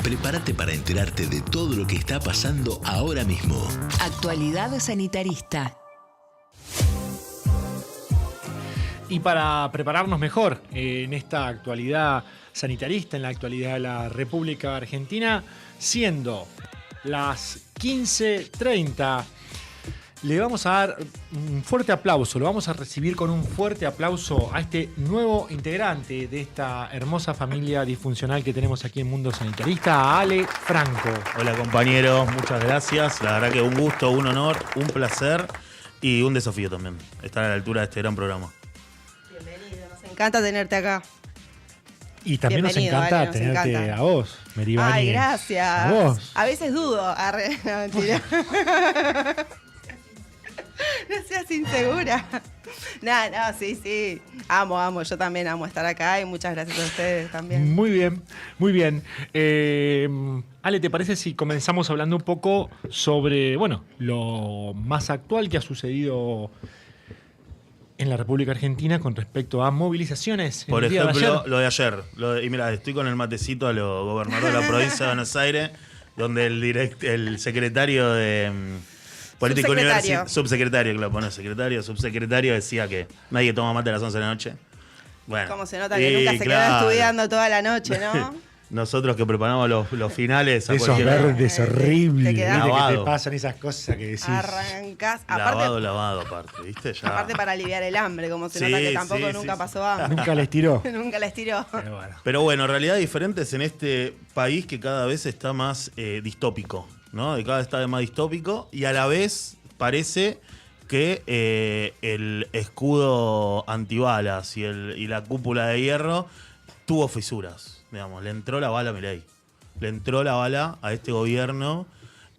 Prepárate para enterarte de todo lo que está pasando ahora mismo. Actualidad sanitarista. Y para prepararnos mejor en esta actualidad sanitarista, en la actualidad de la República Argentina, siendo las 15:30, le vamos a dar un fuerte aplauso, lo vamos a recibir con un fuerte aplauso a este nuevo integrante de esta hermosa familia disfuncional que tenemos aquí en Mundo Sanitarista, a Ale Franco. Hola compañeros, muchas gracias. La verdad que un gusto, un honor, un placer y un desafío también estar a la altura de este gran programa. Bienvenido, nos encanta tenerte acá. Y también nos encanta Ale, tenerte a vos, Meribani. Ay, gracias. A vos. A veces dudo. Arre, no, mentira. No seas insegura. No, sí. Amo. Yo también amo estar acá y muchas gracias a ustedes también. Muy bien. Ale, ¿te parece si comenzamos hablando un poco sobre, lo más actual que ha sucedido en la República Argentina con respecto a movilizaciones? Por ejemplo, lo de ayer. Y mira, estoy con el matecito a los gobernadores de la provincia de Buenos Aires, donde el secretario de Política Universitaria, subsecretario decía que nadie toma mate a las 11 de la noche. Bueno, Como se nota que nunca se queda estudiando toda la noche, ¿no? Nosotros que preparamos los finales. Esos verdes horribles, te quedás- ¿viste? Que te Lavado. pasan esas cosas que decís. Arrancás. Lavado aparte, ¿viste? Ya. Aparte para aliviar el hambre, como se nota Sí, que tampoco sí, nunca sí. pasó hambre. Nunca les tiró. Nunca les tiró. Pero bueno. Pero bueno, realidades diferentes en este país que cada vez está más distópico, ¿no? Cada vez está más distópico y a la vez parece que el escudo antibalas y la cúpula de hierro tuvo fisuras, digamos. Le entró la bala a Milei. Le entró la bala a este gobierno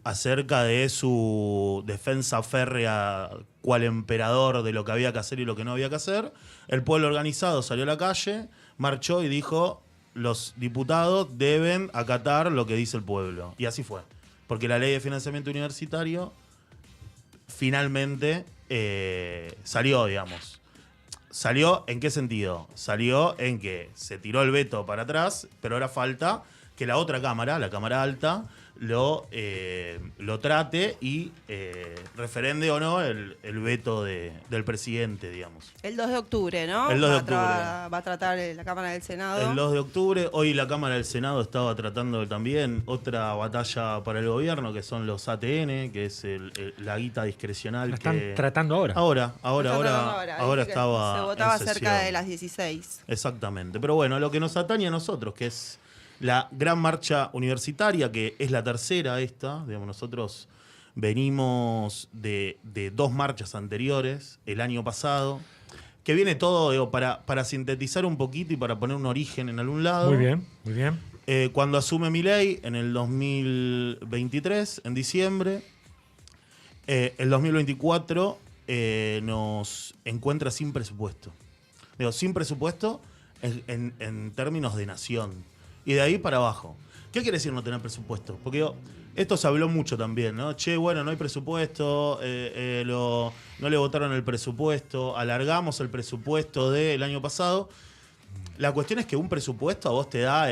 acerca de su defensa férrea cual emperador de lo que había que hacer y lo que no había que hacer. El pueblo organizado salió a la calle, marchó y dijo: los diputados deben acatar lo que dice el pueblo. Y así fue. Porque la ley de financiamiento universitario finalmente salió, digamos. ¿Salió en qué sentido? Salió en que se tiró el veto para atrás, pero ahora falta que la otra cámara, la Cámara Alta, lo trate y referende o no el veto del presidente, digamos. El 2 de octubre, ¿no? El 2 de octubre. Va a tratar la Cámara del Senado. El 2 de octubre, hoy la Cámara del Senado estaba tratando también otra batalla para el gobierno, que son los ATN, que es la guita discrecional. Lo están que tratando ahora. Ahora Viste que estaba se votaba en cerca sesión. de las 16. Exactamente. Pero bueno, lo que nos atañe a nosotros, que es la gran marcha universitaria, que es la tercera esta, digamos, nosotros venimos de dos marchas anteriores, el año pasado, que viene todo, digo, para sintetizar un poquito y para poner un origen en algún lado. Muy bien. Cuando asume Milei en el 2023, en diciembre, el 2024 nos encuentra sin presupuesto. Digo, sin presupuesto en términos de nación. Y de ahí para abajo. ¿Qué quiere decir no tener presupuesto? Porque esto se habló mucho también, ¿no? No hay presupuesto, no le votaron el presupuesto, alargamos el presupuesto del año pasado. La cuestión es que un presupuesto a vos te da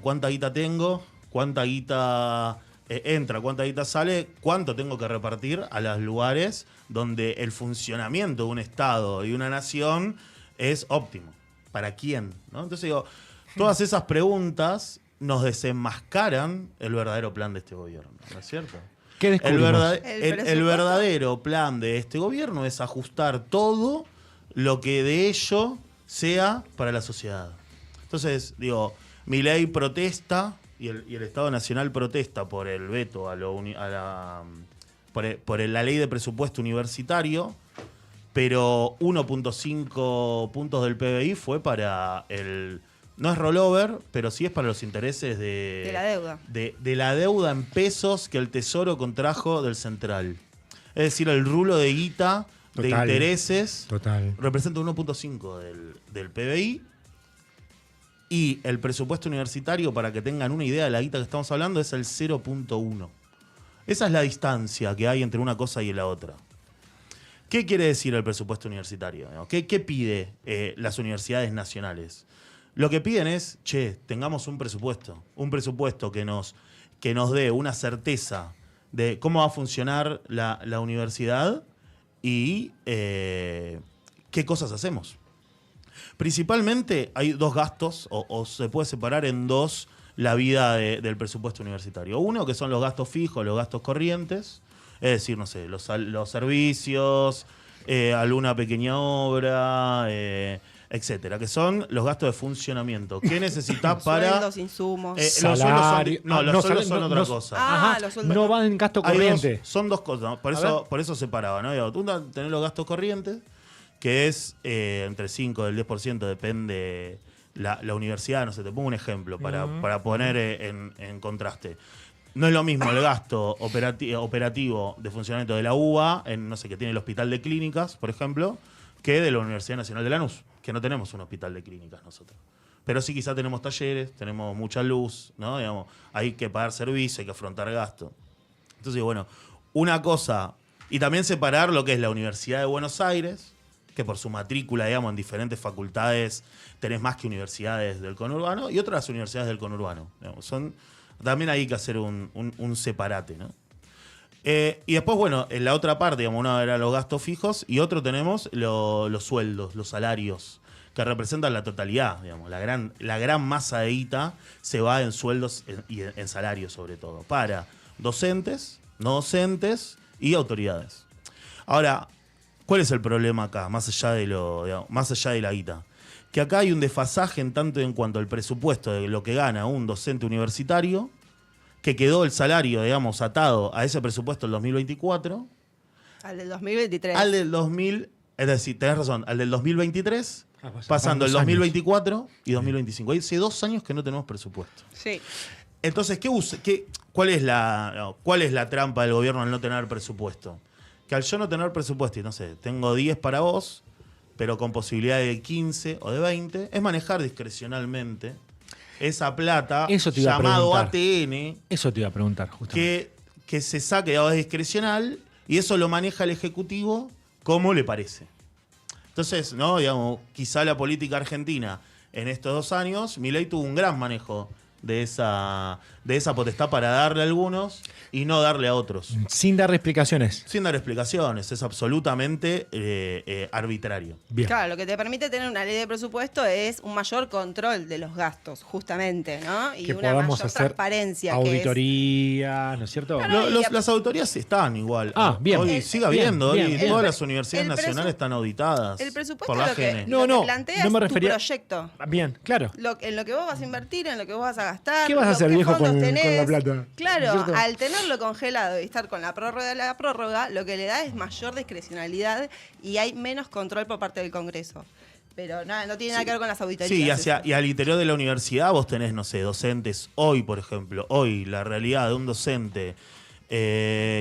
cuánta guita tengo, cuánta guita entra, cuánta guita sale, cuánto tengo que repartir a los lugares donde el funcionamiento de un Estado y una nación es óptimo. ¿Para quién? ¿No? Entonces digo, todas esas preguntas nos desenmascaran el verdadero plan de este gobierno, ¿no es cierto? ¿Qué descubrimos? El verdadero plan de este gobierno es ajustar todo lo que de ello sea para la sociedad. Entonces, digo, Milei protesta y el Estado Nacional protesta por el veto por la ley de presupuesto universitario, pero 1.5 puntos del PBI fue para no es rollover, pero sí es para los intereses De la deuda. de la deuda en pesos que el Tesoro contrajo del Central. Es decir, el rulo de guita de intereses representa 1.5 del PBI. Y el presupuesto universitario, para que tengan una idea de la guita que estamos hablando, es el 0.1. Esa es la distancia que hay entre una cosa y la otra. ¿Qué quiere decir el presupuesto universitario? ¿Qué pide las universidades nacionales? Lo que piden es, tengamos un presupuesto que nos dé una certeza de cómo va a funcionar la universidad y qué cosas hacemos. Principalmente hay dos gastos, o se puede separar en dos la vida del presupuesto universitario. Uno, que son los gastos fijos, los gastos corrientes, es decir, no sé, los servicios, alguna pequeña obra, etcétera, que son los gastos de funcionamiento. ¿Qué necesitas para...? Sueldos, insumos. Los sueldos son otra cosa. Ah, los sueldos no van en gasto corriente. Son dos cosas, ¿no? Por eso separaba, ¿no? Tú tenés los gastos corrientes, que es entre 5 y el 10%, depende la universidad. No sé, te pongo un ejemplo para poner en contraste. No es lo mismo el gasto operativo de funcionamiento de la UBA, no sé, que tiene el hospital de clínicas, por ejemplo, que de la Universidad Nacional de Lanús, que no tenemos un hospital de clínicas nosotros. Pero sí, quizá tenemos talleres, tenemos mucha luz, ¿no? Digamos, hay que pagar servicio, hay que afrontar gasto. Entonces, bueno, una cosa, y también separar lo que es la Universidad de Buenos Aires, que por su matrícula, digamos, en diferentes facultades tenés más que universidades del conurbano, y otras universidades del conurbano. Digamos, también hay que hacer un separate, ¿no? Y después, bueno, en la otra parte, digamos, uno era los gastos fijos y otro tenemos los sueldos, los salarios, que representan la totalidad, digamos. La gran masa de guita se va en sueldos y en salarios, sobre todo, para docentes, no docentes y autoridades. Ahora, ¿cuál es el problema acá, más allá de la guita? Que acá hay un desfasaje en tanto en cuanto al presupuesto de lo que gana un docente universitario, que quedó el salario, digamos, atado a ese presupuesto del 2024. Al del 2023. Es decir, tenés razón, al del 2023, pasando el 2024 y 2025. Hace 2 años que no tenemos presupuesto. Sí. Entonces, ¿cuál es la trampa del gobierno al no tener presupuesto? Que al yo no tener presupuesto, y no sé, tengo 10 para vos, pero con posibilidad de 15 o de 20, es manejar discrecionalmente esa plata, llamado ATN. Eso te iba a preguntar, justamente. Que se saque de discrecional y eso lo maneja el Ejecutivo como le parece. Entonces, ¿no? Digamos, quizá la política argentina en estos 2 años, Milei tuvo un gran manejo de esa potestad para darle a algunos y no darle a otros. Sin dar explicaciones. Sin dar explicaciones, es absolutamente arbitrario. Bien. Claro, lo que te permite tener una ley de presupuesto es un mayor control de los gastos, justamente, ¿no? Y Que una podamos mayor hacer transparencia. auditorías, ¿no es cierto? Claro. Las auditorías están igual. Bien. Hoy sigue habiendo, bien, hoy bien. todas las universidades nacionales están auditadas El presupuesto por la lo que, GN. lo que No, plantea no me es refería- tu proyecto. Bien, claro. En lo que vos vas a invertir, en lo que vos vas a gastar. ¿Qué vas a hacer, qué viejo, fondos con tenés. la plata? ¿No es Claro, cierto? al tenerlo congelado y estar con la prórroga de la prórroga, lo que le da es mayor discrecionalidad y hay menos control por parte del Congreso. Pero no tiene nada que ver con las auditorías. Sí, y al interior de la universidad vos tenés, no sé, docentes. Hoy, por ejemplo, la realidad de un docente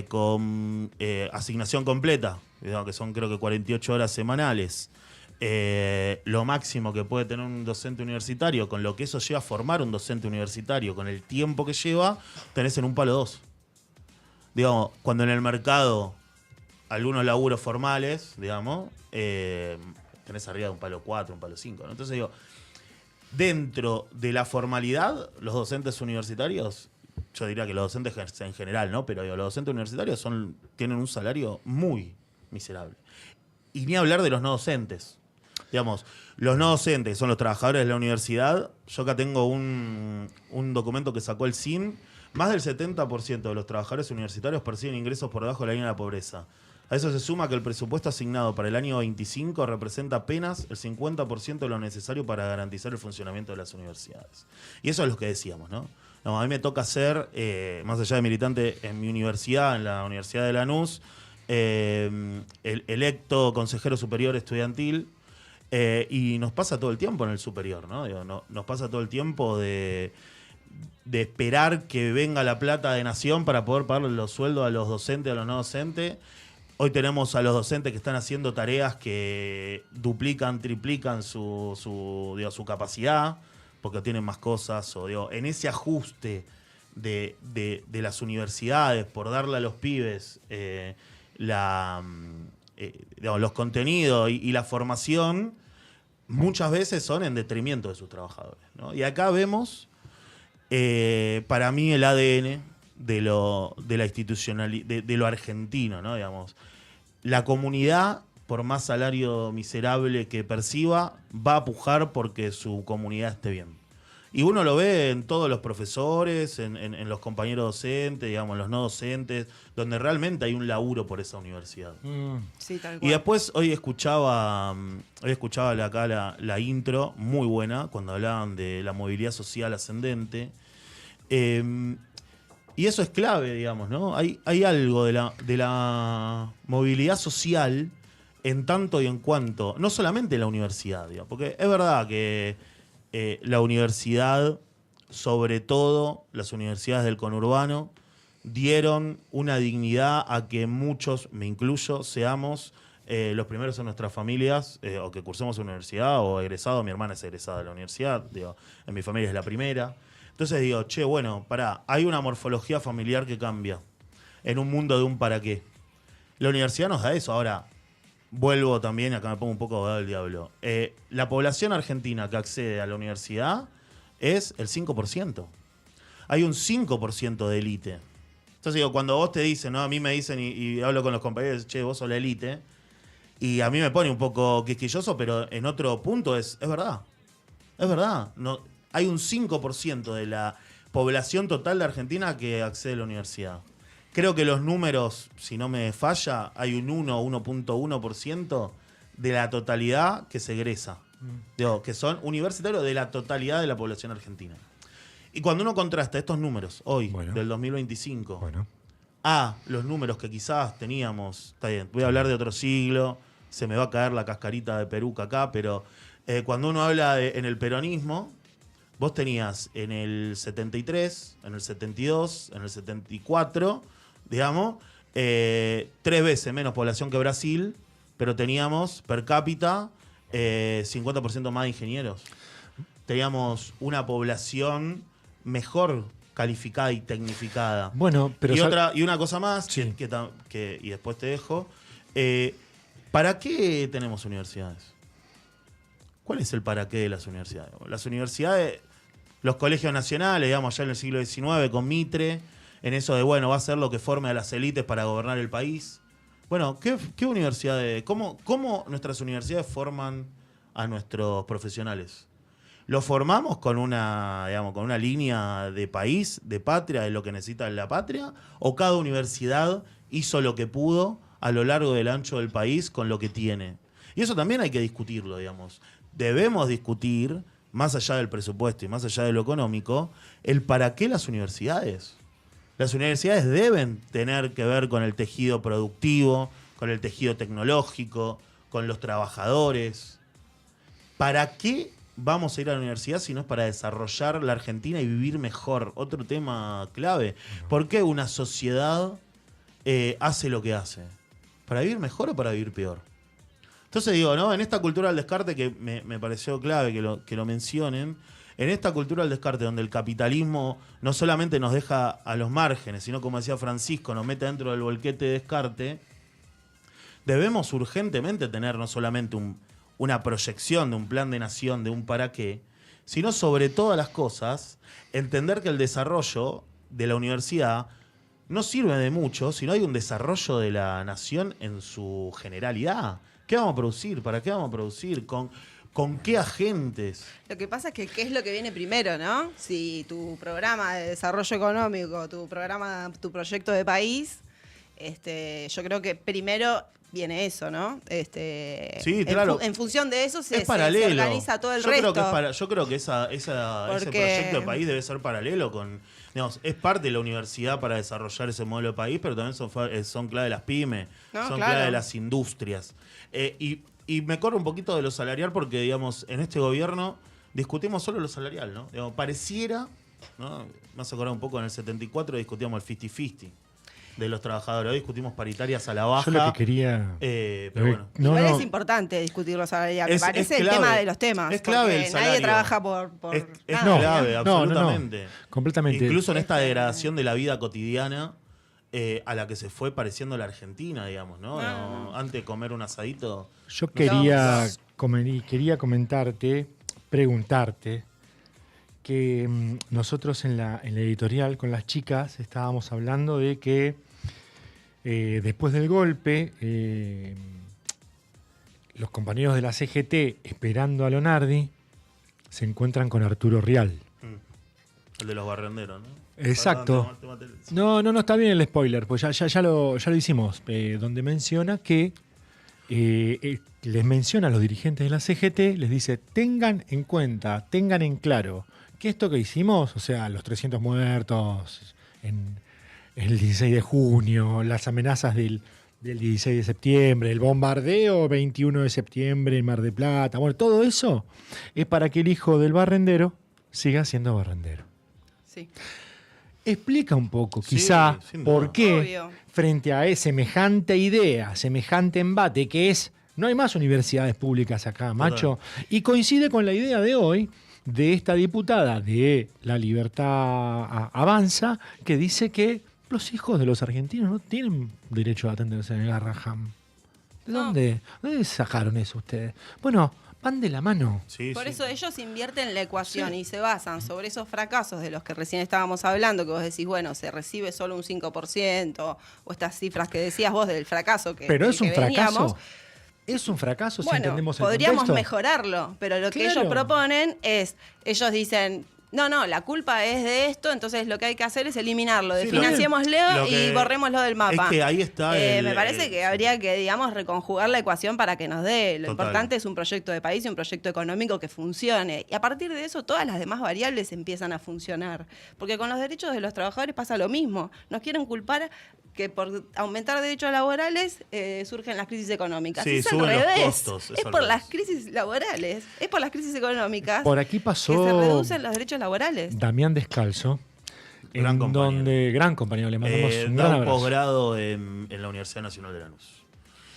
con asignación completa, digamos que son creo que 48 horas semanales, lo máximo que puede tener un docente universitario, con lo que eso lleva a formar un docente universitario, con el tiempo que lleva, tenés en un palo 2. Digamos, cuando en el mercado algunos laburos formales, digamos, tenés arriba de un palo 4, un palo 5, ¿no? Entonces digo, dentro de la formalidad, los docentes universitarios, yo diría que los docentes en general, ¿no? Pero digo, los docentes universitarios tienen un salario muy miserable. Y ni hablar de los no docentes. Digamos, los no docentes, que son los trabajadores de la universidad, yo acá tengo un documento que sacó el CIN, más del 70% de los trabajadores universitarios perciben ingresos por debajo de la línea de la pobreza. A eso se suma que el presupuesto asignado para el año 25 representa apenas el 50% de lo necesario para garantizar el funcionamiento de las universidades. Y eso es lo que decíamos, ¿no? No, a mí me toca ser, más allá de militante en mi universidad, en la Universidad de Lanús, el electo consejero superior estudiantil, y nos pasa todo el tiempo en el superior, ¿no? Nos pasa todo el tiempo de esperar que venga la plata de Nación para poder pagar los sueldos a los docentes, a los no docentes. Hoy tenemos a los docentes que están haciendo tareas que duplican, triplican su capacidad, porque tienen más cosas. En ese ajuste de las universidades por darle a los pibes los contenidos y la formación, muchas veces son en detrimento de sus trabajadores, ¿no? Y acá vemos, para mí, el ADN de la institucionalidad, de lo argentino, ¿no? Digamos, la comunidad, por más salario miserable que perciba, va a pujar porque su comunidad esté bien. Y uno lo ve en todos los profesores, en los compañeros docentes, digamos, los no docentes, donde realmente hay un laburo por esa universidad. Sí, tal Y cual. después hoy escuchaba acá la intro, muy buena, cuando hablaban de la movilidad social ascendente. Y eso es clave, digamos, ¿no? Hay algo de la movilidad social en tanto y en cuanto, no solamente la universidad, digamos, porque es verdad que la universidad, sobre todo las universidades del conurbano, dieron una dignidad a que muchos, me incluyo, seamos los primeros en nuestras familias, o que cursemos universidad, o egresado. Mi hermana es egresada de la universidad, digo, en mi familia es la primera. Entonces digo, che, bueno, pará, hay una morfología familiar que cambia en un mundo de un para qué. La universidad nos da eso. Ahora, vuelvo también, acá me pongo un poco abogado del diablo. La población argentina que accede a la universidad es el 5%. Hay un 5% de élite. Entonces digo, cuando vos te dicen, ¿no? A mí me dicen y hablo con los compañeros, che, vos sos la élite, y a mí me pone un poco quisquilloso, pero en otro punto es verdad. Es verdad. No, hay un 5% de la población total de Argentina que accede a la universidad. Creo que los números, si no me falla, hay un 1.1% de la totalidad que se egresa. Digo, que son universitarios de la totalidad de la población argentina. Y cuando uno contrasta estos números hoy, del 2025, a los números que quizás teníamos, está bien, voy a hablar de otro siglo, se me va a caer la cascarita de peruca acá, pero cuando uno habla en el peronismo, vos tenías en el 73, en el 72, en el 74, digamos, 3 veces menos población que Brasil, pero teníamos per cápita 50% más de ingenieros. Teníamos una población mejor calificada y tecnificada. Bueno, pero y una cosa más, sí, y después te dejo. ¿Para qué tenemos universidades? ¿Cuál es el para qué de las universidades? Las universidades, los colegios nacionales, digamos, ya en el siglo XIX, con Mitre, en eso de, bueno, va a ser lo que forme a las élites para gobernar el país. Bueno, ¿qué universidades? ¿Cómo nuestras universidades forman a nuestros profesionales? ¿Lo formamos con una línea de país, de patria, de lo que necesita la patria? ¿O cada universidad hizo lo que pudo a lo largo del ancho del país con lo que tiene? Y eso también hay que discutirlo, digamos. Debemos discutir, más allá del presupuesto y más allá de lo económico, el para qué las universidades. Las universidades deben tener que ver con el tejido productivo, con el tejido tecnológico, con los trabajadores. ¿Para qué vamos a ir a la universidad si no es para desarrollar la Argentina y vivir mejor? Otro tema clave. ¿Por qué una sociedad hace lo que hace? ¿Para vivir mejor o para vivir peor? Entonces digo, ¿no? En esta cultura del descarte, que me pareció clave que lo mencionen, en esta cultura del descarte donde el capitalismo no solamente nos deja a los márgenes, sino, como decía Francisco, nos mete dentro del bolquete de descarte, debemos urgentemente tener no solamente una proyección de un plan de nación, de un para qué, sino, sobre todas las cosas, entender que el desarrollo de la universidad no sirve de mucho si no hay un desarrollo de la nación en su generalidad. ¿Qué vamos a producir? ¿Para qué vamos a producir? ¿Con qué agentes? Lo que pasa es que qué es lo que viene primero, ¿no? Si tu programa de desarrollo económico, tu proyecto de país, yo creo que primero viene eso, ¿no? Sí, claro. En función de eso se organiza todo el resto. resto. Yo creo que ese proyecto de país debe ser paralelo con... Digamos, es parte de la universidad para desarrollar ese modelo de país, pero también son clave las pymes, clave de las industrias. Y me corro un poquito de lo salarial porque, digamos, en este gobierno discutimos solo lo salarial, ¿no? Digamos, pareciera, ¿no? Me hace acordar un poco, en el 74 discutíamos el 50-50 de los trabajadores. Hoy discutimos paritarias a la baja. Yo lo que quería... pero bueno. Igual es importante discutir los salariales. Me parece el tema de los temas. Es clave el salario. Nadie trabaja por es nada. clave, absolutamente. Completamente. Incluso en esta degradación de la vida cotidiana, a la que se fue pareciendo la Argentina, digamos, ¿no? No, antes de comer un asadito. Yo quería comentarte, preguntarte, que nosotros en la editorial con las chicas estábamos hablando de que después del golpe, los compañeros de la CGT esperando a Lonardi se encuentran con Arturo Rial. El de los barrenderos, ¿no? Exacto. No, está bien el spoiler, pues ya lo hicimos, donde menciona que les menciona a los dirigentes de la CGT, les dice, tengan en cuenta, tengan en claro que esto que hicimos, o sea, los 300 muertos en el 16 de junio, las amenazas del 16 de septiembre, el bombardeo 21 de septiembre en Mar del Plata, bueno, todo eso es para que el hijo del barrendero siga siendo barrendero. Sí. Explica un poco, Sí, quizá, sin duda. por qué, Obvio. frente a semejante idea, semejante embate, que es, no hay más universidades públicas acá, macho, y coincide con la idea de hoy de esta diputada de La Libertad Avanza, que dice que los hijos de los argentinos no tienen derecho a atenderse en el Garrahan. ¿De No. dónde sacaron eso ustedes? Bueno, van de la mano. Sí, Por sí. eso ellos invierten la ecuación y se basan sobre esos fracasos de los que recién estábamos hablando, que vos decís, bueno, se recibe solo un 5%, o estas cifras que decías vos del fracaso que Pero es que un fracaso. veníamos. Es un fracaso si Bueno, entendemos el podríamos contexto. mejorarlo, pero lo que Claro. ellos proponen es, ellos dicen, no, la culpa es de esto, entonces lo que hay que hacer es eliminarlo, Sí, desfinanciémoslo lo que- y borrémoslo del mapa. Es que ahí está Me parece que habría que, digamos, reconjugar la ecuación para que nos dé. Lo Total. importante es un proyecto de país y un proyecto económico que funcione. Y a partir de eso, todas las demás variables empiezan a funcionar. Porque con los derechos de los trabajadores pasa lo mismo. Nos quieren culpar que por aumentar derechos laborales surgen las crisis económicas. Sí, es al suben los revés. costos, es Es al por revés. las crisis laborales, es por las crisis económicas Por aquí que se pasó reducen los derechos laborales. Damián Descalzo, Gran en compañero. donde gran compañero, le mandamos un Da gran un abrazo. posgrado en la Universidad Nacional de Lanús.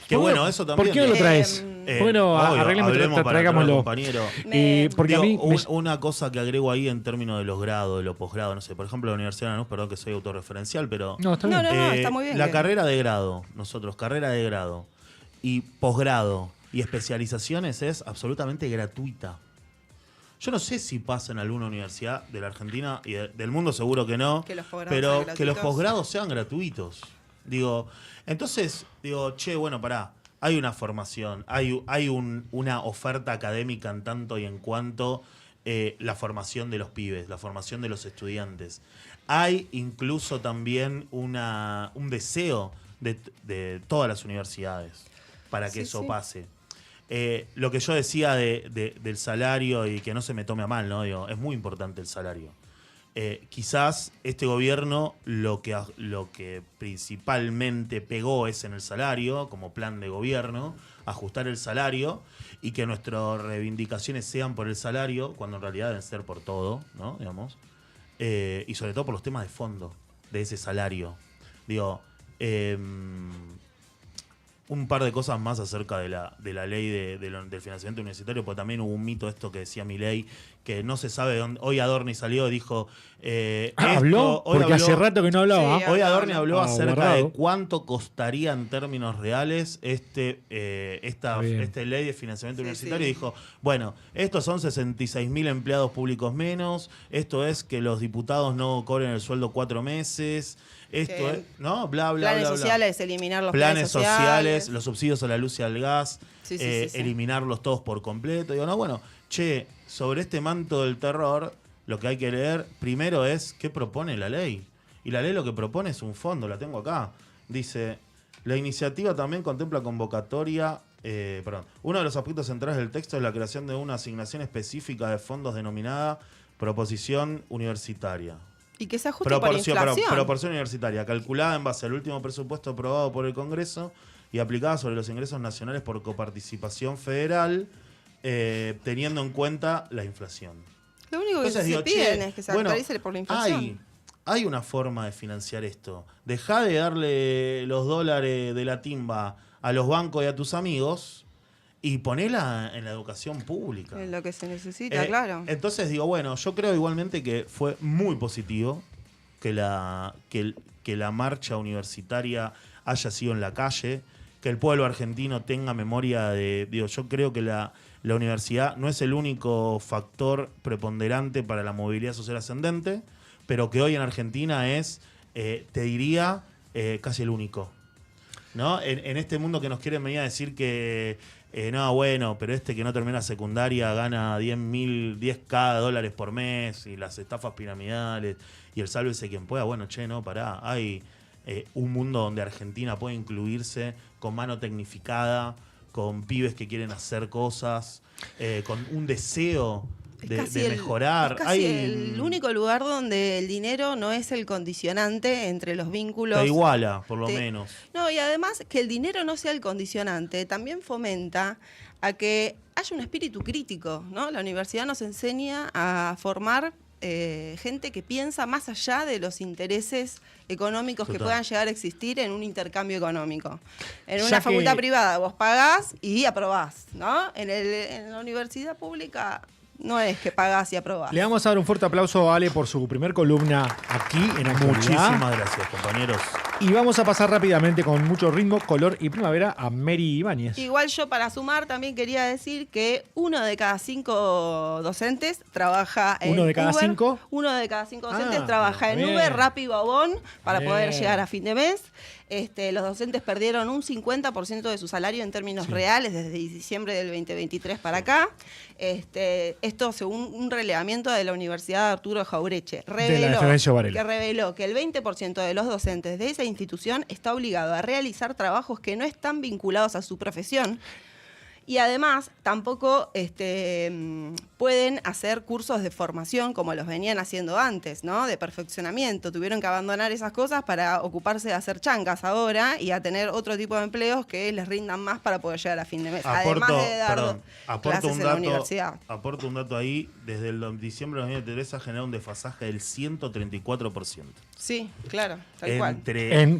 Que ¿Por qué- bueno, eso también. ¿Por qué no lo traes? Bueno, obvio, arreglemos, hablemos para traigámoslo. otro compañero. Porque a mí Digo, me- una cosa que agrego ahí en términos de los grados, de los posgrados, no sé, por ejemplo, la Universidad de Lanús, perdón que soy autorreferencial, pero No, está bien. No, está muy bien la que- carrera de grado, nosotros, carrera de grado y posgrado y especializaciones es absolutamente gratuita. Yo no sé si pasa en alguna universidad de la Argentina y del mundo, seguro que no, Que los posgrados pero sean que los gratuitos. posgrados sean gratuitos. Digo, entonces, che, bueno, pará, hay una formación, hay una oferta académica en tanto y en cuanto la formación de los pibes, la formación de los estudiantes. Hay incluso también un deseo de todas las universidades para que Sí, eso sí. pase. Lo que yo decía del salario y que no se me tome a mal, ¿no? Digo, es muy importante el salario. Quizás este gobierno lo que principalmente pegó es en el salario, como plan de gobierno, ajustar el salario y que nuestras reivindicaciones sean por el salario, cuando en realidad deben ser por todo, ¿no? Digamos. Y sobre todo por los temas de fondo de ese salario. Digo, un par de cosas más acerca de la ley del financiamiento universitario, porque también hubo un mito esto que decía Milei, que no se sabe dónde. Hoy Adorni salió y dijo... ¿Habló? Porque hace rato que no hablaba. Sí, Hoy Adorni habló acerca guardado. de cuánto costaría en términos reales esta bien. ley de financiamiento Sí, universitario sí. y dijo, bueno, estos son 66.000 empleados públicos menos, esto es que los diputados no cobren el sueldo 4 meses, esto Que es, ¿no? Bla, bla, Planes bla, bla. sociales, eliminar los Planes sociales, los subsidios a la luz y al gas, Sí, sí, sí. eliminarlos todos por completo. Digo, no, bueno, che, sobre este manto del terror, lo que hay que leer primero es qué propone la ley. Y la ley lo que propone es un fondo, la tengo acá. Dice, la iniciativa también contempla convocatoria. Uno de los aspectos centrales del texto es la creación de una asignación específica de fondos denominada proposición universitaria. Y que se ajuste por inflación. Proporción universitaria, calculada en base al último presupuesto aprobado por el Congreso y aplicada sobre los ingresos nacionales por coparticipación federal, teniendo en cuenta la inflación. Lo único que Entonces se digo, piden che, es que se bueno, actualice por la inflación. hay una forma de financiar esto. Dejá de darle los dólares de la timba a los bancos y a tus amigos y ponela en la educación pública. Es lo que se necesita, claro. Entonces digo, bueno, yo creo igualmente que fue muy positivo que que la marcha universitaria haya sido en la calle, que el pueblo argentino tenga memoria de... yo creo que la universidad no es el único factor preponderante para la movilidad social ascendente, pero que hoy en Argentina es, te diría, casi el único. ¿No? En este mundo que nos quieren venir a decir que, no, bueno, pero que no termina secundaria gana 10.000 dólares por mes y las estafas piramidales y el sálvese quien pueda. Bueno, no, pará. Hay un mundo donde Argentina puede incluirse con mano tecnificada, con pibes que quieren hacer cosas, con un deseo de mejorar. Es casi el único lugar donde el dinero no es el condicionante entre los vínculos. Te iguala, por lo menos. No, y además que el dinero no sea el condicionante también fomenta a que haya un espíritu crítico, ¿no? La universidad nos enseña a formar gente que piensa más allá de los intereses económicos que puedan llegar a existir en un intercambio económico. En una facultad privada vos pagás y aprobás, ¿no? En la universidad pública no es que pagás y aprobás. Le vamos a dar un fuerte aplauso a Ale por su primer columna aquí en Actualidad. Muchísimas gracias, compañeros. Y vamos a pasar rápidamente con mucho ritmo, color y primavera a Mary Ibáñez. Igual yo para sumar también quería decir que 1 de cada 5 docentes trabaja en ¿1 de cada Uber. 5? 1 de cada 5 docentes trabaja en bien. Uber, Rappi y Babón para Bien. poder llegar a fin de mes. Los docentes perdieron un 50% de su salario en términos reales desde diciembre del 2023 para acá. Esto según un relevamiento de la Universidad Arturo Jaureche. De la FMS Varela. Que reveló que el 20% de los docentes de esa institución está obligado a realizar trabajos que no están vinculados a su profesión. Y además tampoco pueden hacer cursos de formación como los venían haciendo antes, ¿no? De perfeccionamiento. Tuvieron que abandonar esas cosas para ocuparse de hacer changas ahora y a tener otro tipo de empleos que les rindan más para poder llegar a fin de mes. Además de dar clases en la universidad. Aporto un dato ahí. Desde el diciembre de 2003 ha generado un desfasaje del 134%. Sí, claro, tal cual.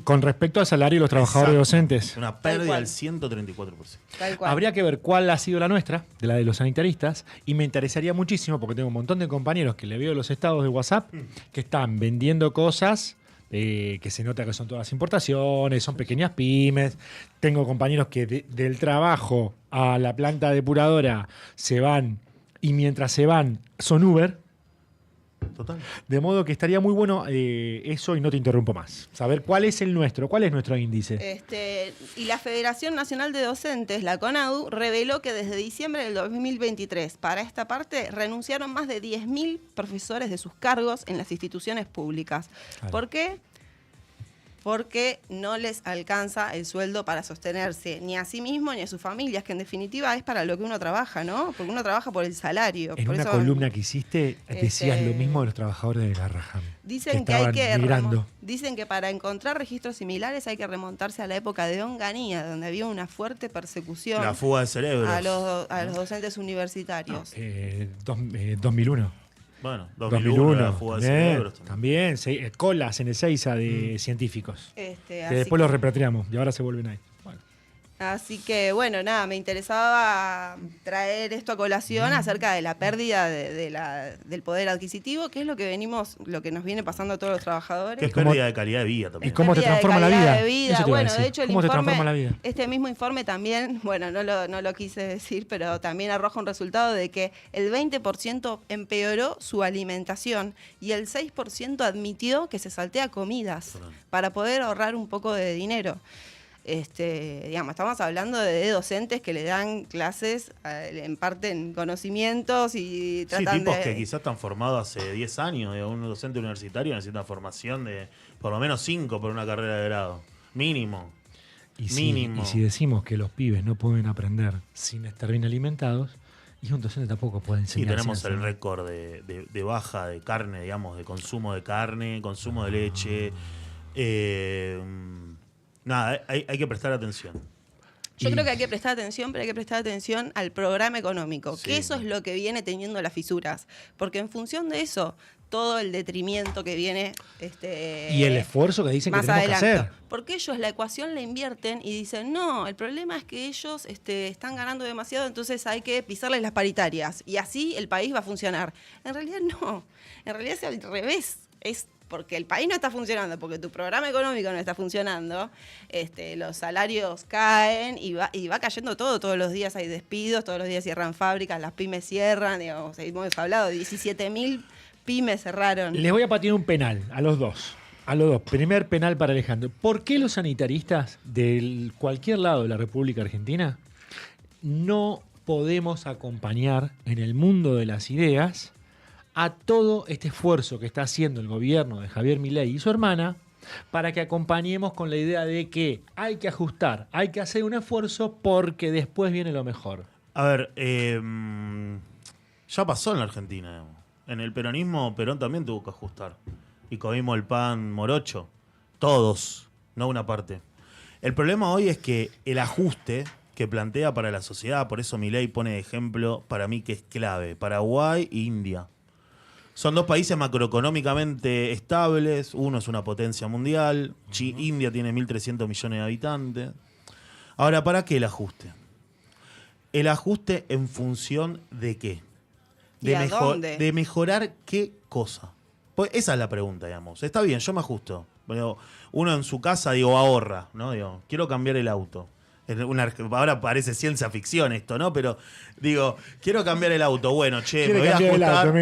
Con respecto al salario de los trabajadores docentes. Una pérdida del 134%. Tal cual. Habría que ver cuál ha sido la nuestra, de la de los sanitaristas, y me interesaría muchísimo, porque tengo un montón de compañeros que le veo los estados de WhatsApp, que están vendiendo cosas, que se nota que son todas importaciones, son pequeñas pymes. Tengo compañeros que del trabajo a la planta depuradora se van, y mientras se van son Uber. Total. De modo que estaría muy bueno eso, y no te interrumpo más. Saber cuál es el nuestro, cuál es nuestro índice. Y la Federación Nacional de Docentes, la CONADU, reveló que desde diciembre del 2023 para esta parte renunciaron más de 10.000 profesores de sus cargos en las instituciones públicas. Claro. ¿Por qué? Porque no les alcanza el sueldo para sostenerse ni a sí mismo ni a sus familias, que en definitiva es para lo que uno trabaja, ¿no? Porque uno trabaja por el salario. En por una eso, columna que hiciste decías lo mismo de los trabajadores de Garrahan. Dicen dicen que para encontrar registros similares hay que remontarse a la época de Onganía, donde había una fuerte persecución La fuga de cerebros. a los docentes universitarios. 2001. Bueno, 2001 la fuga de cerebros. También colas en el Seiza de científicos. Que Así después los repatriamos y ahora se vuelven ahí. Bueno. Así que, bueno, nada, me interesaba traer esto a colación acerca de la pérdida del poder adquisitivo, que es lo que nos viene pasando a todos los trabajadores. Que es pérdida de calidad de vida también. ¿Y cómo te transforma la vida? Bueno, de hecho, ¿Cómo te transforma la vida? Este mismo informe también, bueno, no lo quise decir, pero también arroja un resultado de que el 20% empeoró su alimentación y el 6% admitió que se saltea comidas para poder ahorrar un poco de dinero. Estamos hablando de docentes que le dan clases, imparten conocimientos y tratan tipos que quizás están formados hace 10 años. Un docente universitario necesita formación de por lo menos 5 por una carrera de grado. Mínimo. Y si decimos que los pibes no pueden aprender sin estar bien alimentados, y un docente tampoco puede enseñar. Y tenemos el récord de baja de carne, digamos, de consumo de carne, consumo de leche. Nada, hay que prestar atención. Yo creo que hay que prestar atención, pero hay que prestar atención al programa económico, que eso es lo que viene teniendo las fisuras. Porque en función de eso, todo el detrimento que viene... y el esfuerzo que dicen que tenemos que hacer. Porque ellos la ecuación la invierten y dicen, no, el problema es que ellos están ganando demasiado, entonces hay que pisarles las paritarias. Y así el país va a funcionar. En realidad no. En realidad es al revés. Es porque el país no está funcionando, porque tu programa económico no está funcionando, los salarios caen y va cayendo todo. Todos los días hay despidos, todos los días cierran fábricas, las pymes cierran, digamos, hemos hablado, 17.000 pymes cerraron. Les voy a patear un penal a los dos. Primer penal para Alejandro. ¿Por qué los sanitaristas de cualquier lado de la República Argentina no podemos acompañar en el mundo de las ideas a todo este esfuerzo que está haciendo el gobierno de Javier Milei y su hermana para que acompañemos con la idea de que hay que ajustar, hay que hacer un esfuerzo porque después viene lo mejor? A ver, ya pasó en la Argentina, digamos. En el peronismo, Perón también tuvo que ajustar. Y comimos el pan morocho. Todos, no una parte. El problema hoy es que el ajuste que plantea para la sociedad, por eso Milei pone de ejemplo, para mí que es clave, Paraguay e India. Son dos países macroeconómicamente estables, uno es una potencia mundial, India tiene 1.300 millones de habitantes. Ahora, ¿para qué el ajuste? ¿El ajuste en función de qué? De mejorar qué cosa. Pues esa es la pregunta, digamos. Está bien, yo me ajusto. Pero uno en su casa, ahorra, ¿no? Quiero cambiar el auto. Ahora parece ciencia ficción esto, ¿no? Pero quiero cambiar el auto. Bueno, me voy a ajustar.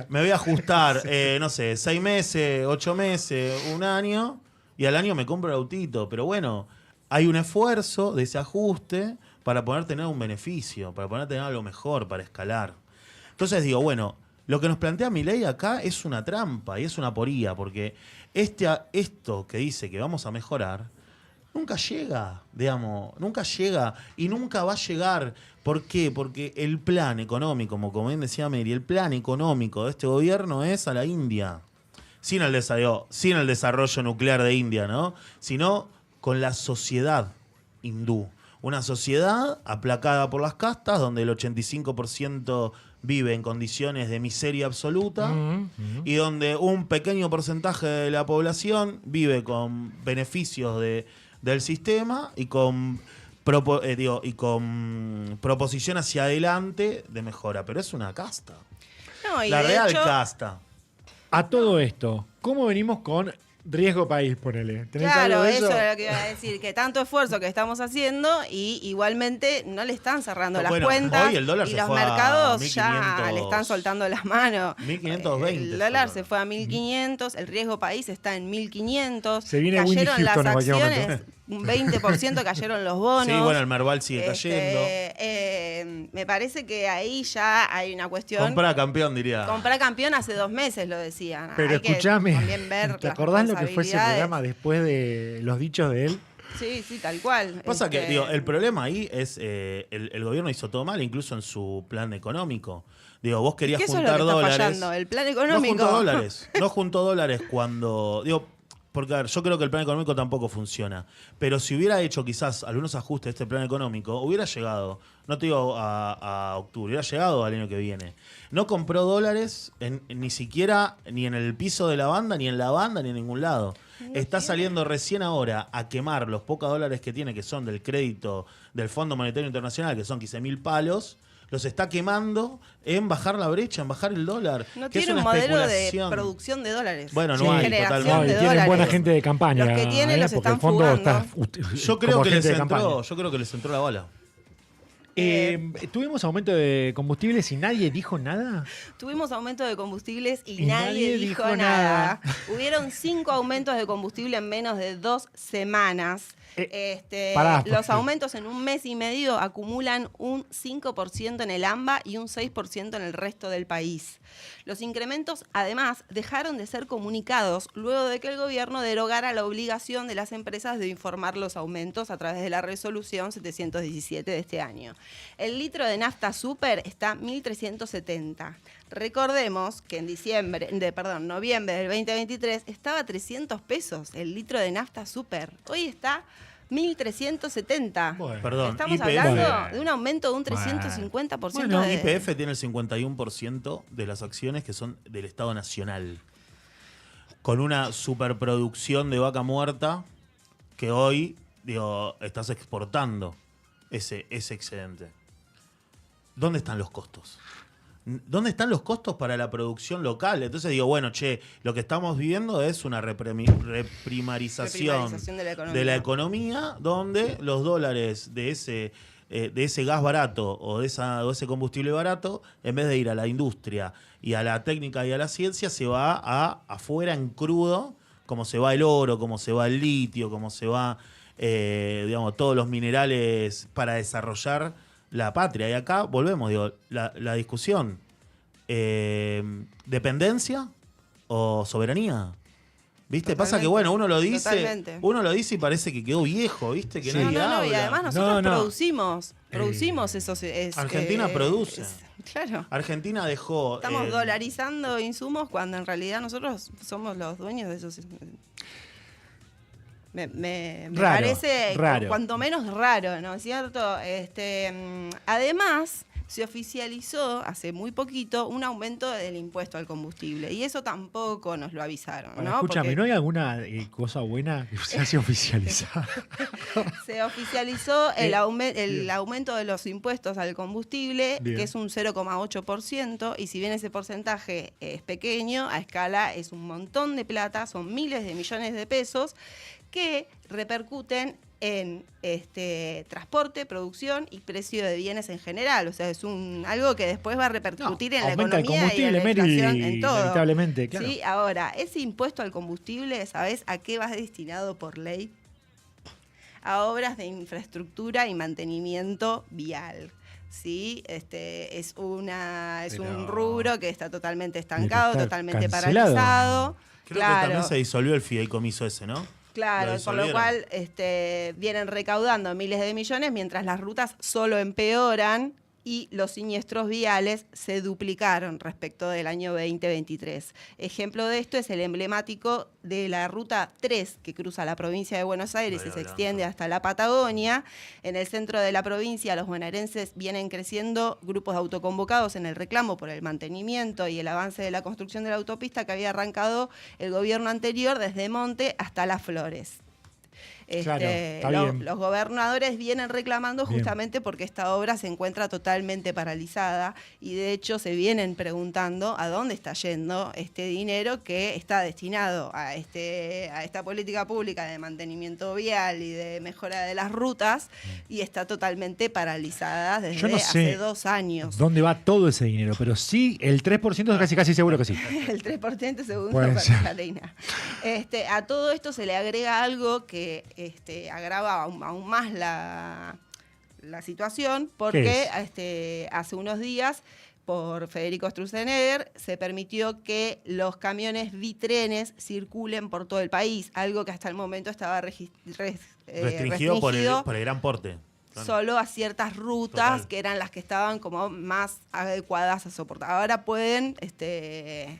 Me voy a ajustar, no sé, 6 meses, 8 meses, un año, y al año me compro el autito. Pero bueno, hay un esfuerzo de ese ajuste para poder tener un beneficio, para poder tener algo mejor, para escalar. Entonces bueno, lo que nos plantea Milei acá es una trampa y es una poría, porque esto que dice que vamos a mejorar nunca llega, nunca llega y nunca va a llegar. ¿Por qué? Porque el plan económico, como bien decía Mary, el plan económico de este gobierno es a la India. Sin el desarrollo nuclear de India, ¿no? Sino con la sociedad hindú. Una sociedad aplacada por las castas, donde el 85% vive en condiciones de miseria absoluta y donde un pequeño porcentaje de la población vive con beneficios del sistema y con proposición hacia adelante de mejora. Pero es una casta. No, y la real hecho, casta. A todo esto, ¿cómo venimos con riesgo país, ponele? ¿Tenés claro, algo de eso es lo que iba a decir, que tanto esfuerzo que estamos haciendo y igualmente no le están cerrando las cuentas hoy el dólar y se los fue a mercados 1500, ya le están soltando las manos. 1520. El dólar se fue a 1500, el riesgo país está en 1500. Se viene cayeron Winnie Houston las en cualquier acciones, momento. Un 20% cayeron los bonos. Sí, bueno, el Merval sigue cayendo. Me parece que ahí ya hay una cuestión. Compra campeón, diría. Comprar campeón hace 2 meses, lo decían. Pero hay escúchame, que también ver ¿te las acordás lo que fue ese responsabilidades? programa después de los dichos de él? Sí, tal cual. Pasa que el problema ahí es el gobierno hizo todo mal, incluso en su plan económico. Vos querías ¿Qué juntar eso es lo que dólares. está fallando? El plan económico. No juntó dólares cuando. Porque a ver, yo creo que el plan económico tampoco funciona. Pero si hubiera hecho quizás algunos ajustes de este plan económico, hubiera llegado, no te digo a octubre, hubiera llegado al año que viene. No compró dólares ni siquiera ni en el piso de la banda, ni en la banda, ni en ningún lado. Está saliendo recién ahora a quemar los pocos dólares que tiene, que son del crédito del Fondo Monetario Internacional, que son 15.000 palos. Los está quemando en bajar la brecha, en bajar el dólar. No que tiene es un una modelo de especulación. producción de dólares. Bueno, Sí, no hay, generación totalmente. de Tienen dólares. buena gente de campaña. Los que tienen los porque están el fondo fugando. Yo creo como que gente de campaña. les entró la bala. ¿Tuvimos aumento de combustibles y nadie dijo nada? Tuvimos aumento de combustibles y Y nadie dijo nada. Hubieron 5 aumentos de combustible en menos de 2 semanas. Pará, Los porque- aumentos en un mes y medio acumulan un 5% en el AMBA y un 6% en el resto del país. Los incrementos, además, dejaron de ser comunicados luego de que el gobierno derogara la obligación de las empresas de informar los aumentos a través de la resolución 717 de este año. El litro de nafta super está 1.370. Recordemos que en noviembre del 2023 estaba a 300 pesos el litro de nafta super. Hoy está 1.370. Bueno. Perdón, Estamos YPF, hablando de un aumento de un 350%. Bueno, YPF tiene el 51% de las acciones que son del Estado Nacional. Con una superproducción de vaca muerta que hoy, estás exportando ese excedente. ¿Dónde están los costos? ¿dónde están los costos para la producción local? Entonces digo, bueno, lo que estamos viviendo es una reprimarización de la economía, donde los dólares de ese gas barato o de ese combustible barato, en vez de ir a la industria y a la técnica y a la ciencia, se va afuera en crudo, como se va el oro, como se va el litio, como se va, digamos, todos los minerales para desarrollar la patria. Y acá volvemos, digo, la discusión, ¿dependencia o soberanía? ¿Viste? Totalmente. Pasa que, bueno, uno lo dice Totalmente. y parece que quedó viejo, ¿viste? Que Sí. nadie Y habla. además nosotros No. producimos esos... Argentina produce. Claro. Argentina dejó... Estamos dolarizando insumos cuando en realidad nosotros somos los dueños de esos... Me Raro, parece raro. cuanto menos raro, ¿no es cierto? Además, se oficializó hace muy poquito un aumento del impuesto al combustible y eso tampoco nos lo avisaron, Ahora, ¿no? escúchame, Porque ¿no hay alguna cosa buena que se hace oficializar? se oficializó el Bien. aumento de los impuestos al combustible, Bien. que es un 0,8%, y si bien ese porcentaje es pequeño, a escala es un montón de plata, son miles de millones de pesos, que repercuten en transporte, producción y precio de bienes en general. O sea, es algo que después va a repercutir en la aumenta el economía y en combustible, la Mary, inflación, en todo. inevitablemente, claro. ¿Sí? Ahora, ese impuesto al combustible, ¿sabes a qué va destinado por ley? A obras de infraestructura y mantenimiento vial. ¿Sí? Es un rubro que está totalmente estancado, está totalmente cancelado. paralizado. Creo que también se disolvió el fideicomiso ese, ¿no? Claro, por lo disolvieron. cual vienen recaudando miles de millones mientras las rutas solo empeoran y los siniestros viales se duplicaron respecto del año 2023. Ejemplo de esto es el emblemático de la Ruta 3, que cruza la provincia de Buenos Aires y se extiende hasta la Patagonia. En el centro de la provincia, los bonaerenses vienen creciendo grupos de autoconvocados en el reclamo por el mantenimiento y el avance de la construcción de la autopista que había arrancado el gobierno anterior desde Monte hasta Las Flores. Claro, está bien. Los gobernadores vienen reclamando Bien. justamente porque esta obra se encuentra totalmente paralizada y de hecho se vienen preguntando a dónde está yendo este dinero que está destinado a esta política pública de mantenimiento vial y de mejora de las rutas y está totalmente paralizada desde Yo no sé hace 2 años. ¿dónde va todo ese dinero? Pero sí, el 3% es casi seguro que sí. El 3% según Puede ser. Catalina. A todo esto se le agrega algo que agrava aún más la situación, porque hace unos días, por Federico Sturzenegger, se permitió que los camiones bitrenes circulen por todo el país, algo que hasta el momento estaba Restringido por el gran porte. Claro. Solo a ciertas rutas Total. que eran las que estaban como más adecuadas a soportar. Ahora pueden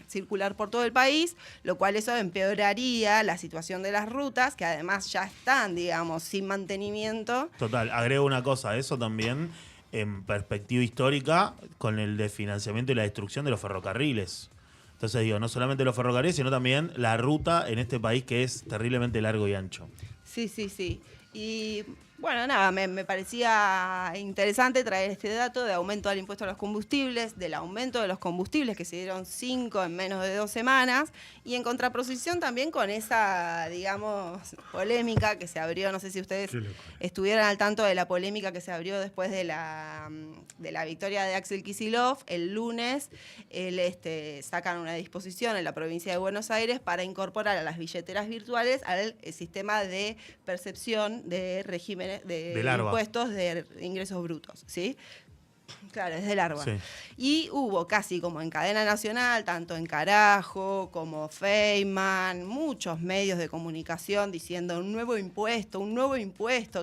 circular por todo el país, lo cual eso empeoraría la situación de las rutas, que además ya están, digamos, sin mantenimiento. Total, agrego una cosa, eso también en perspectiva histórica con el desfinanciamiento y la destrucción de los ferrocarriles. Entonces digo, no solamente los ferrocarriles, sino también la ruta en este país que es terriblemente largo y ancho. Sí. Y bueno, nada, me parecía interesante traer este dato de aumento del impuesto a los combustibles, del aumento de los combustibles que se dieron 5 en menos de 2 semanas, y en contraposición también con esa, digamos, polémica que se abrió, no sé si ustedes estuvieron al tanto de la polémica que se abrió después de la victoria de Axel Kicillof. El lunes sacan una disposición en la provincia de Buenos Aires para incorporar a las billeteras virtuales al sistema de percepción de regímenes de impuestos de ingresos brutos, ¿sí? Claro, es del ARBA. Sí. Y hubo casi como en cadena nacional, tanto en Carajo como Feynman, muchos medios de comunicación diciendo un nuevo impuesto,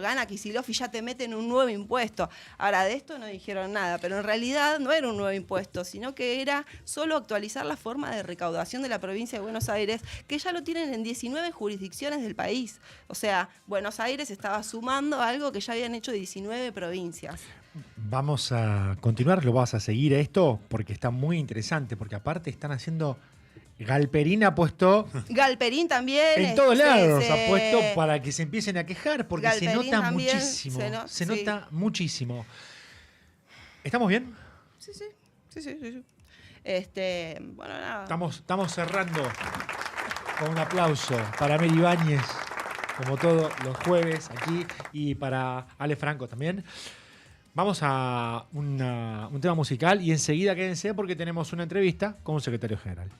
gana Kicillof y ya te meten un nuevo impuesto. Ahora, de esto no dijeron nada, pero en realidad no era un nuevo impuesto, sino que era solo actualizar la forma de recaudación de la provincia de Buenos Aires, que ya lo tienen en 19 jurisdicciones del país. O sea, Buenos Aires estaba sumando algo que ya habían hecho 19 provincias. Vamos a continuar, lo vas a seguir a esto porque está muy interesante, porque aparte están haciendo... Galperín ha puesto... Galperín también. En todos lados ha puesto para que se empiecen a quejar, porque Galperín se nota también, muchísimo. Se sí. nota muchísimo. ¿Estamos bien? Sí. Bueno, nada. Estamos cerrando con un aplauso para Mary Ibáñez, como todos los jueves aquí, y para Ale Franco también. Vamos a un tema musical y enseguida quédense porque tenemos una entrevista con un secretario general.